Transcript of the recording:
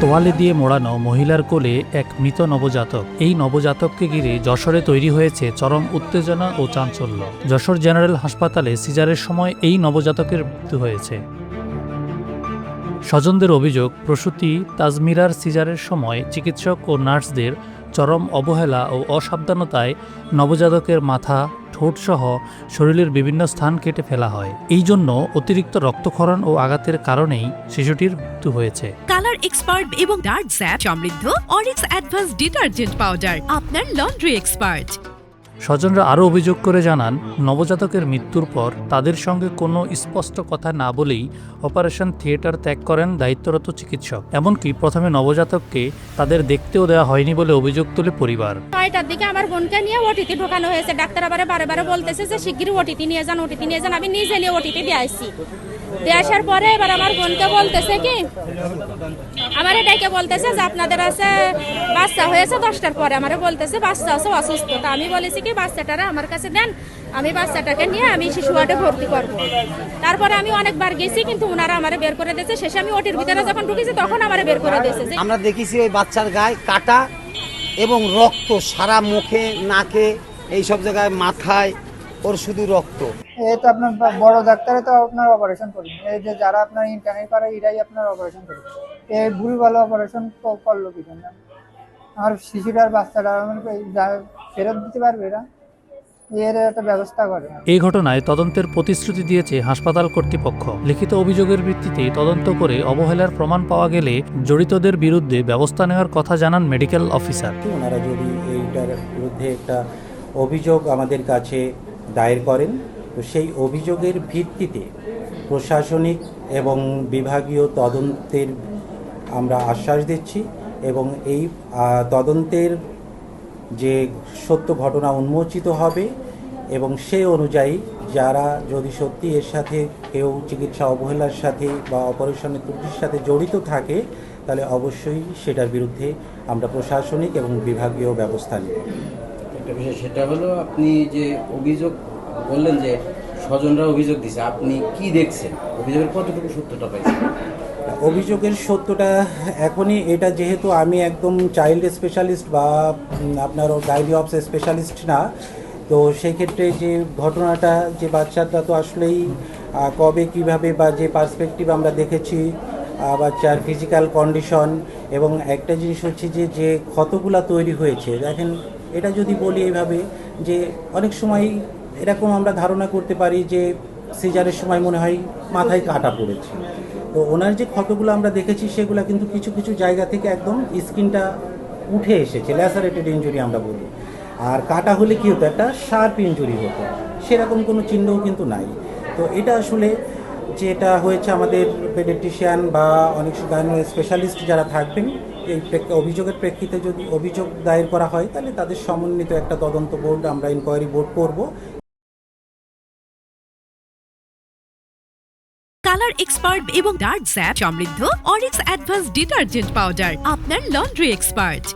তোয়ালে দিয়ে মোড়ানো মহিলার কোলে এক মৃত নবজাতক। এই নবজাতককে ঘিরে যশোরে তৈরি হয়েছে চরম উত্তেজনা ও চাঞ্চল্য। যশোর জেনারেল হাসপাতালে সিজারের সময় এই নবজাতকের মৃত্যু হয়েছে। স্বজনদের অভিযোগ, প্রসূতি তাজমিরার সিজারের সময় চিকিৎসক ও নার্সদের চরম অবহেলা ও অসাবধানতায় নবজাতকের মাথা, ঠোঁটসহ শরীরের বিভিন্ন স্থান কেটে ফেলা হয়। এই জন্য অতিরিক্ত রক্তক্ষরণ ও আঘাতের কারণেই শিশুটির মৃত্যু হয়েছে। কালার এক্সপার্ট এবং ডার্ক স্যাপ সমৃদ্ধ অরিক্স অ্যাডভান্স ডিটারজেন্ট পাউডার, আপনার লন্ড্রি এক্সপার্ট। স্বজনরা আরও অভিযোগ করে জানান, নবজাতকের মৃত্যুর পর তাদের সঙ্গে কোনো স্পষ্ট কথা না বলেই অপারেশন থিয়েটার ত্যাগ করেন দায়িত্বরত চিকিৎসক। এমনকি প্রথমে নবজাতককে তাদের দেখতেও দেওয়া হয়নি বলে অভিযোগ তোলে পরিবার। 9টার দিকে আমার বোনকে নিয়ে ওটিতে ঢোকানো হয়েছে। ডাক্তার আবার বারে বলতেছে যে শিগগিরই ওটিতে নিয়ে যান, ওটিতে নিয়ে যান। আমি নিজে নিয়ে ওটিতে দিয়ে আসছি। দিয়ে আসার পরে এবার আমার বোনকে বলতেছে কি, আমারে ডেকে বলতেছে যে আপনাদের আছে বাচ্চা হয়েছে 10টার পরে। আমারে বলতেছে বাচ্চা আছে অসুস্থ। তা আমি বলেছি কি বাচ্চাটারা আমার কাছে দেন, আমি বাচ্চাটাকে নিয়ে আমি শিশু ওয়ার্ডে ভর্তি করবো। তারপরে আমি অনেকবার গেছি, কিন্তু ওনারা আমারে বের করে দিয়েছে। শেষে আমি ওটির ভিতরে যখন ঢুকেছি তখন আমারে বের করে দিয়েছে। আমরা দেখেছি ওই বাচ্চার গায়ে কাটা এবং রক্ত সারা মুখে, নাকে, এইসব জায়গায়, মাথায় ওর শুধু রক্ত। এই তো আপনার বড় ডাক্তারে তো আপনার অপারেশন করি, এই যে যারা আপনার ইন্টারনেট করে এরাই আপনার অপারেশন করে। এই ভুল ভালো অপারেশন করলো কি জন্য? আমার শিশুটার বাচ্চাটা ফেরত দিতে পারবে এরা? এর একটা ব্যবস্থা করে। এই ঘটনায় তদন্তের প্রতিশ্রুতি দিয়েছে হাসপাতাল কর্তৃপক্ষ। লিখিত অভিযোগের ভিত্তিতে তদন্ত করে অবহেলার প্রমাণ পাওয়া গেলে জড়িতদের বিরুদ্ধে ব্যবস্থা নেওয়ার কথা জানান মেডিকেল অফিসার। ওনারা যদি এইটার বিরুদ্ধে একটা অভিযোগ আমাদের কাছে দায়ের করেন, তো সেই অভিযোগের ভিত্তিতে প্রশাসনিক এবং বিভাগীয় তদন্তের আমরা আশ্বাস দিচ্ছি এবং এই তদন্তের যে সত্য ঘটনা উন্মোচিত হবে এবং সেই অনুযায়ী যারা যদি সত্যি এর সাথে কেউ চিকিৎসা অবহেলার সাথে বা অপারেশনের ত্রুটির সাথে জড়িত থাকে, তাহলে অবশ্যই সেটার বিরুদ্ধে আমরা প্রশাসনিক এবং বিভাগীয় ব্যবস্থা নিই। একটা বিষয় সেটা হলো, আপনি যে অভিযোগ বললেন যে স্বজনরা অভিযোগ দিছে, আপনি কি দেখছেন? অভিযোগের কতটুকু সত্যতা পাইছেন? অভিযোগের সত্যটা এখনই, এটা যেহেতু আমি একদম চাইল্ড স্পেশালিস্ট বা আপনার গাইনি অফ স্পেশালিস্ট না, তো সেই ক্ষেত্রে যে ঘটনাটা, যে বাচ্চাটা তো আসলেই কবে কিভাবে বা যে পার্সপেক্টিভ আমরা দেখেছি বাচ্চার ফিজিক্যাল কন্ডিশন এবং একটা জিনিস হচ্ছে যে ক্ষতগুলা তৈরি হয়েছে, দেখেন এটা যদি বলি এইভাবে যে অনেক সময় এরকম আমরা ধারণা করতে পারি যে সিজারের সময় মনে হয় মাথায় কাটা পড়েছে। তো ওনার যে ক্ষতগুলো আমরা দেখেছি সেগুলো কিন্তু কিছু কিছু জায়গা থেকে একদম স্কিনটা উঠে এসেছে, ল্যাসারেটেড ইনজুরি আমরা বলি। আর কাটা হলে কী হতো, একটা শার্প ইনজুরি হতো, সেরকম কোনো চিহ্নও কিন্তু নাই। তো এটা আসলে যেটা হয়েছে, আমাদের পেডিয়াট্রিশিয়ান বা অনেক গাইনো স্পেশালিস্ট যারা থাকবেন, এই অভিযোগের প্রেক্ষিতে যদি অভিযোগ দায়ের করা হয়, তাহলে তাদের সমন্বিত একটা তদন্ত বোর্ড, আমরা ইনকোয়ারি বোর্ড করব। কালার এক্সপার্ট এবং ডার্ক স্যাপ সমৃদ্ধ অরিক্স অ্যাডভান্স ডিটারজেন্ট পাউডার, আপনার লন্ড্রি এক্সপার্ট।